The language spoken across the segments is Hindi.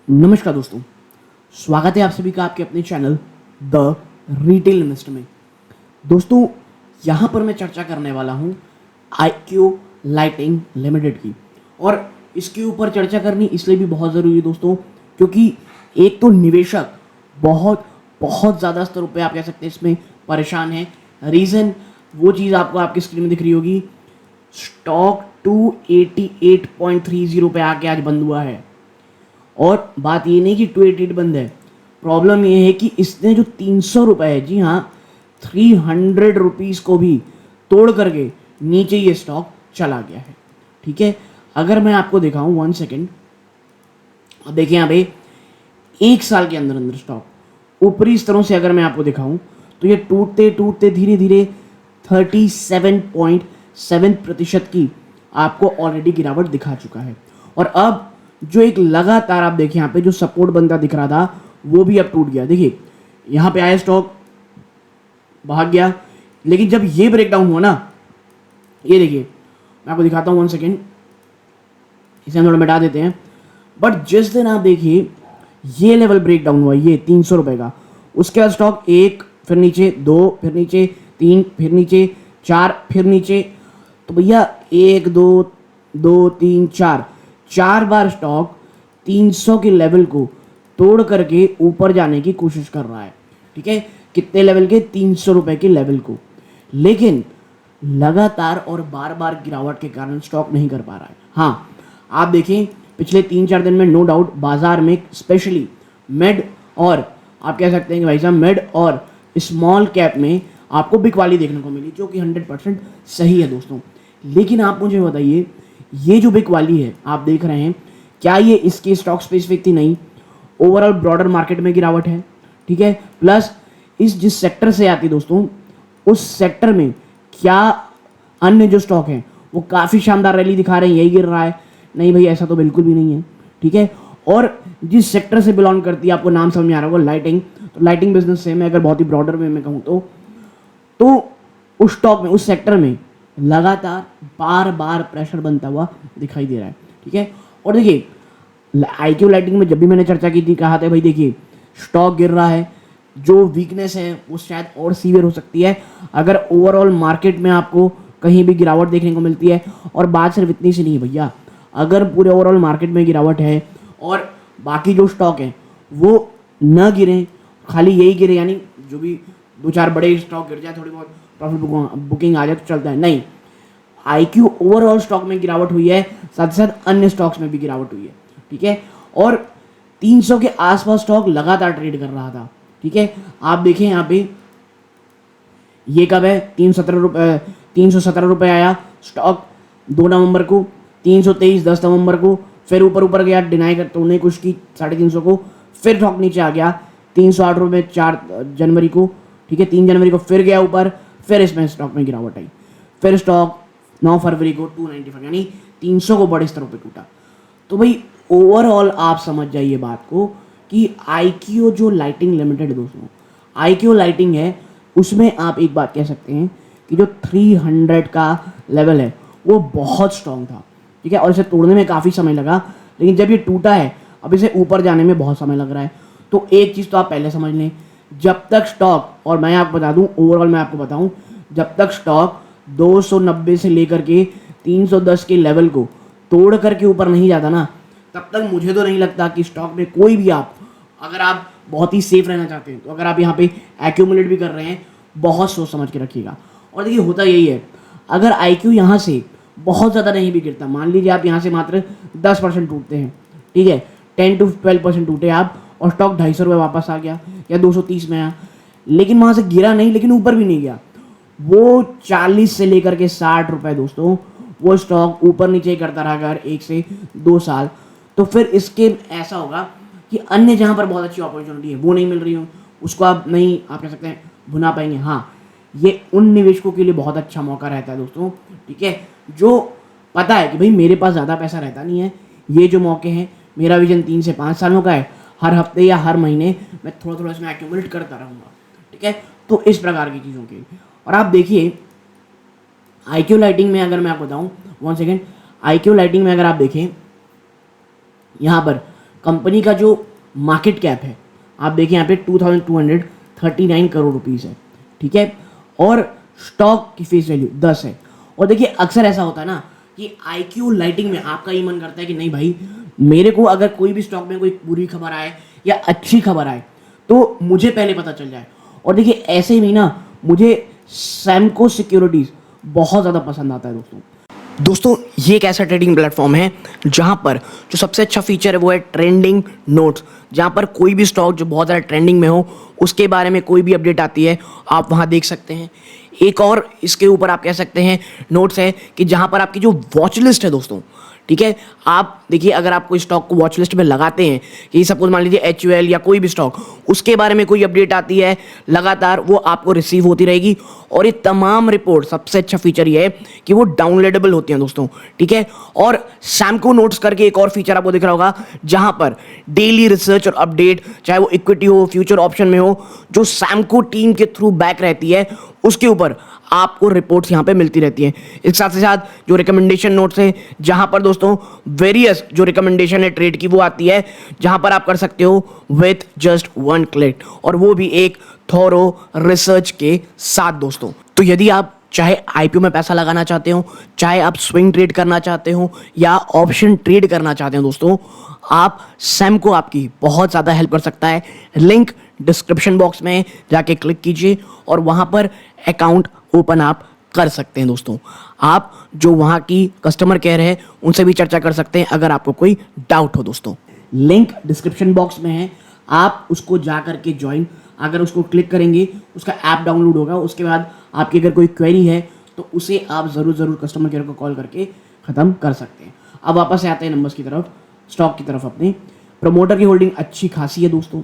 नमस्कार दोस्तों, स्वागत है आप सभी का आपके अपने चैनल द रिटेल इन्वेस्टर में। दोस्तों, यहाँ पर मैं चर्चा करने वाला हूँ IQ लाइटिंग लिमिटेड की। और इसके ऊपर चर्चा करनी इसलिए भी बहुत ज़रूरी है दोस्तों, क्योंकि एक तो निवेशक बहुत बहुत ज़्यादा स्तर पे आप कह सकते हैं इसमें परेशान है। रीज़न वो चीज़ आपको आपकी स्क्रीन में दिख रही होगी, स्टॉक 288.30 पे आके आज बंद हुआ है। और बात ये नहीं कि 288 बंद है, प्रॉब्लम ये है कि इसने जो 300 रुपये है, जी हाँ 300 रुपीज़ को भी तोड़ करके नीचे ये स्टॉक चला गया है। ठीक है, अगर मैं आपको दिखाऊं 1 सेकेंड, अब देखिए यहाँ पे 1 साल के अंदर अंदर स्टॉक ऊपरी स्तरों से अगर मैं आपको दिखाऊं तो ये टूटते टूटते धीरे धीरे 37.7% की आपको ऑलरेडी गिरावट दिखा चुका है। और अब जो एक लगातार आप देखिए यहाँ पे जो सपोर्ट बनता दिख रहा था वो भी अब टूट गया। देखिए यहाँ पे आया स्टॉक, भाग गया, लेकिन जब ये ब्रेकडाउन हुआ ना, ये देखिए मैं आपको दिखाता हूँ 1 सेकेंड, इसे हम थोड़ा मिटा देते हैं। बट जिस दिन आप देखिए ये लेवल ब्रेकडाउन हुआ, ये 300 रुपये का, उसके बाद स्टॉक 1 फिर नीचे, 2 फिर नीचे, 3 फिर नीचे, 4 फिर नीचे। तो भैया 1 2 2 3 4 बार स्टॉक 300 के लेवल को तोड़ करके ऊपर जाने की कोशिश कर रहा है। ठीक है, कितने लेवल के? 300 रुपए के लेवल को। लेकिन लगातार और बार बार गिरावट के कारण स्टॉक नहीं कर पा रहा है। हाँ, आप देखें पिछले 3-4 दिन में नो डाउट बाजार में स्पेशली मिड और आप कह सकते हैं कि भाई साहब मिड और स्मॉल कैप में आपको बिकवाली देखने को मिली, जो कि 100% सही है दोस्तों। लेकिन आप मुझे बताइए, ये जो बिकवाली है आप देख रहे हैं, क्या ये इसके स्टॉक स्पेसिफिक थी? नहीं, ओवरऑल ब्रॉडर मार्केट में गिरावट है। ठीक है, प्लस इस जिस सेक्टर से आती दोस्तों, उस सेक्टर में क्या अन्य जो स्टॉक हैं वो काफ़ी शानदार रैली दिखा रहे हैं, यही गिर रहा है? नहीं भाई, ऐसा तो बिल्कुल भी नहीं है। ठीक है, और जिस सेक्टर से बिलोंग करती है, आपको नाम समझ में आ रहा होगा, लाइटिंग, तो लाइटिंग बिजनेस से मैं अगर बहुत ही ब्रॉडर वे में कहूँ तो उस स्टॉक में, उस सेक्टर में लगातार बार बार प्रेशर बनता हुआ दिखाई दे रहा है। ठीक है, और देखिए IQ लाइटिंग में जब भी मैंने चर्चा की थी, कहा था भाई देखिए स्टॉक गिर रहा है, जो वीकनेस है वो शायद और सीवियर हो सकती है अगर ओवरऑल मार्केट में आपको कहीं भी गिरावट देखने को मिलती है। और बात सिर्फ इतनी सी नहीं भैया, अगर पूरे ओवरऑल मार्केट में गिरावट है और बाकी जो स्टॉक है वो न गिरें, खाली यही गिरे, यानी जो भी 2-4 बड़े स्टॉक गिर जाए, थोड़ी बहुत प्रॉफिट बुकिंग आ जाए तो चलता है, नहीं, IQ ओवरऑल स्टॉक में गिरावट हुई है, साथ ही साथ अन्य स्टॉक्स में भी गिरावट हुई है। ठीक है, और 300 के आसपास स्टॉक लगातार ट्रेड कर रहा था। ठीक है, आप देखें यहाँ पे ये कब है, 317 रुपये आया स्टॉक 2 नवंबर को, 323 10 नवंबर को, फिर ऊपर गया, डिनाई कर तोड़ने की कोशिश की 350 को, फिर स्टॉक नीचे आ गया 308 रुपये 4 जनवरी को। ठीक है, 3 जनवरी को फिर गया ऊपर, फिर इसमें स्टॉक में गिरावट आई, फिर स्टॉक 9 फरवरी को 295 यानी 300 को बड़े स्तरों पे टूटा। तो भाई ओवरऑल आप समझ जाइए बात को कि IQ जो लाइटिंग लिमिटेड दोस्तों, IQ लाइटिंग है, उसमें आप एक बात कह सकते हैं कि जो 300 का लेवल है वो बहुत स्ट्रॉन्ग था। ठीक है, और इसे तोड़ने में काफ़ी समय लगा, लेकिन जब ये टूटा है अब इसे ऊपर जाने में बहुत समय लग रहा है। तो एक चीज़ तो आप पहले समझ लें, जब तक स्टॉक, और मैं आपको बता दूं ओवरऑल, मैं आपको बताऊं, जब तक स्टॉक 290 से लेकर के 310 के लेवल को तोड़ करके ऊपर नहीं जाता ना, तब तक मुझे तो नहीं लगता कि स्टॉक में कोई भी, आप अगर आप बहुत ही सेफ रहना चाहते हैं तो अगर आप यहाँ पे एक्यूमुलेट भी कर रहे हैं, बहुत सोच समझ के रखिएगा। और देखिए होता यही है, अगर IQ यहाँ से बहुत ज़्यादा नहीं भी गिरता, मान लीजिए आप यहाँ से मात्र 10% टूटते हैं, ठीक है, 10 to 12% टूटे आप और स्टॉक 250 रुपये वापस आ गया या 230 में आया, लेकिन वहाँ से गिरा नहीं, लेकिन ऊपर भी नहीं गया, वो 40 से लेकर के 60 रुपये दोस्तों वो स्टॉक ऊपर नीचे करता रहा अगर 1 से 2 साल, तो फिर इसके ऐसा होगा कि अन्य जहाँ पर बहुत अच्छी अपॉर्चुनिटी है वो नहीं मिल रही हो, उसको आप नहीं, आप कह सकते हैं भुना पाएंगे। हाँ, ये उन निवेशकों के लिए बहुत अच्छा मौका रहता है दोस्तों। ठीक है, जो पता है कि भाई मेरे पास ज़्यादा पैसा रहता नहीं है, ये जो मौके हैं, मेरा विजन 3 से 5 सालों का है, हर हफ्ते या हर महीने मैं थोड़ा थोड़ा इसमें एक्यूमुलेट करता रहूँगा। ठीक है, तो इस प्रकार की चीज़ों के, और आप देखिए IQ लाइटिंग में अगर मैं आपको बताऊँ 1 सेकेंड, IQ लाइटिंग में अगर आप देखें यहाँ पर कंपनी का जो मार्केट कैप है आप देखिए यहाँ पे 2239 करोड़ रुपीस है, ठीक है, और स्टॉक की फेस वैल्यू 10 है। और देखिए अक्सर ऐसा होता है ना कि IQ लाइटिंग में आपका ये मन करता है कि नहीं भाई, मेरे को अगर कोई भी स्टॉक में कोई बुरी खबर आए या अच्छी खबर आए तो मुझे पहले पता चल जाए। और देखिए ऐसे ही ना मुझे सैमको सिक्योरिटीज़ बहुत ज़्यादा पसंद आता है दोस्तों ये एक ऐसा ट्रेडिंग प्लेटफॉर्म है जहां पर जो सबसे अच्छा फीचर है वो है ट्रेंडिंग नोट्स, जहां पर कोई भी स्टॉक जो बहुत ज़्यादा ट्रेंडिंग में हो उसके बारे में कोई भी अपडेट आती है आप वहां देख सकते हैं। एक और इसके ऊपर आप कह सकते हैं नोट्स है कि जहां पर आपकी जो वॉच लिस्ट है दोस्तों, ठीक है, आप देखिए अगर आप कोई स्टॉक को वॉच लिस्ट में लगाते हैं कि सपोज मान लीजिए HUL या कोई भी स्टॉक, उसके बारे में कोई अपडेट आती है लगातार वो आपको रिसीव होती रहेगी। और ये तमाम रिपोर्ट सबसे अच्छा फीचर ये है कि वो डाउनलोडेबल होती हैं दोस्तों, ठीक है। और सैमको नोट्स करके एक और फीचर आपको दिख रहा होगा जहां पर डेली रिसर्च और अपडेट, चाहे वो इक्विटी हो फ्यूचर ऑप्शन में हो, जो सैमको टीम के थ्रू बैक रहती है उसके ऊपर आपको रिपोर्ट्स यहाँ पे मिलती रहती हैं। इस साथ जो रिकमेंडेशन नोट्स है जहां पर दोस्तों वेरियस जो रिकमेंडेशन है ट्रेड की वो आती है, जहां पर आप कर सकते हो विथ जस्ट 1 क्लिक, और वो भी एक थोरो रिसर्च के साथ दोस्तों। तो यदि आप चाहे IPO में पैसा लगाना चाहते हो, चाहे आप स्विंग ट्रेड करना चाहते हो या ऑप्शन ट्रेड करना चाहते हो दोस्तों, आप सैमको आपकी बहुत ज़्यादा हेल्प कर सकता है। लिंक डिस्क्रिप्शन बॉक्स में जाके क्लिक कीजिए और वहाँ पर अकाउंट ओपन आप कर सकते हैं दोस्तों। आप जो वहाँ की कस्टमर केयर है उनसे भी चर्चा कर सकते हैं अगर आपको कोई डाउट हो दोस्तों। लिंक डिस्क्रिप्शन बॉक्स में है, आप उसको जा करके ज्वाइन, अगर उसको क्लिक करेंगे उसका ऐप डाउनलोड होगा, उसके बाद आपकी अगर कोई क्वेरी है तो उसे आप ज़रूर कस्टमर केयर को कॉल करके ख़त्म कर सकते हैं। अब वापस से आते हैं नंबर्स की तरफ, स्टॉक की तरफ। अपने प्रमोटर की होल्डिंग अच्छी खासी है दोस्तों,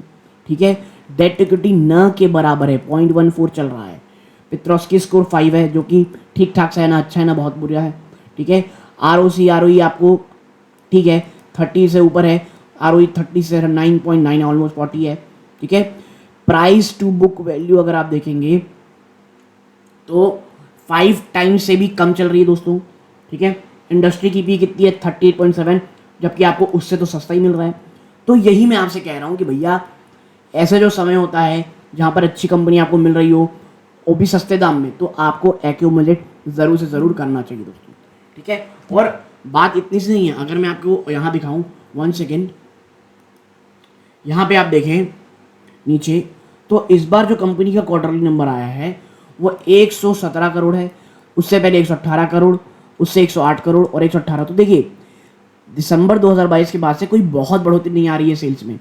ठीक है, डेट इक्विटी न के बराबर है, 0.14 चल रहा है। पित्रोस्की स्कोर 5 है जो कि ठीक ठाक सा है, ना अच्छा है ना बहुत बुरा है, ठीक है। ROC ROE आपको ठीक है 30 से ऊपर है, ROE 30 से 9.9 ऑलमोस्ट 40 है, ठीक है। प्राइस टू बुक वैल्यू अगर आप देखेंगे तो 5 टाइम्स से भी कम चल रही है दोस्तों, ठीक है। इंडस्ट्री की पी कितनी है 38.7, जबकि आपको उससे तो सस्ता ही मिल रहा है। तो यही मैं आपसे कह रहा हूँ कि भैया ऐसे जो समय होता है जहाँ पर अच्छी कंपनी आपको मिल रही हो वो भी सस्ते दाम में, तो आपको एक्यूमुलेट ज़रूर से ज़रूर करना चाहिए दोस्तों, ठीक है। और बात इतनी सी नहीं है, अगर मैं आपको यहाँ दिखाऊँ 1 सेकेंड, यहाँ पे आप देखें नीचे, तो इस बार जो कंपनी का क्वार्टरली नंबर आया है वो 117 करोड़ है, उससे पहले 118 करोड़, उससे 108 करोड़ और 118। तो देखिए दिसंबर 2022 के बाद से कोई बहुत बढ़ोतरी नहीं आ रही है सेल्स में,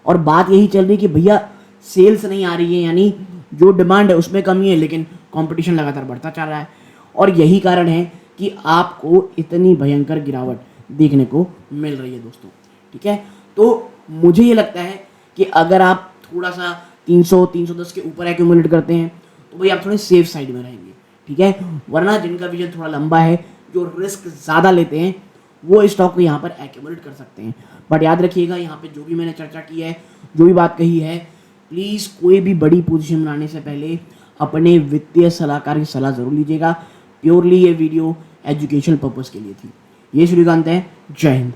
और बात यही चल रही है कि भैया सेल्स नहीं आ रही है यानी जो डिमांड है उसमें कमी है, लेकिन कंपटीशन लगातार बढ़ता चल रहा है, और यही कारण है कि आपको इतनी भयंकर गिरावट देखने को मिल रही है दोस्तों, ठीक है। तो मुझे ये लगता है कि अगर आप थोड़ा सा 300-310 के ऊपर एक्यूमुलेट करते हैं तो भाई आप थोड़े सेफ साइड में रहेंगे, ठीक है। वरना जिनका विजन थोड़ा लंबा है, जो रिस्क ज़्यादा लेते हैं, वो इस स्टॉक को यहाँ पर एक्यूमुलेट कर सकते हैं। बट याद रखिएगा यहाँ पे जो भी मैंने चर्चा की है, जो भी बात कही है, प्लीज़ कोई भी बड़ी पोजीशन बनाने से पहले अपने वित्तीय सलाहकार की सलाह ज़रूर लीजिएगा। प्योरली ये वीडियो एजुकेशनल पर्पज़ के लिए थी। ये श्रीकांत है, जय हिंद।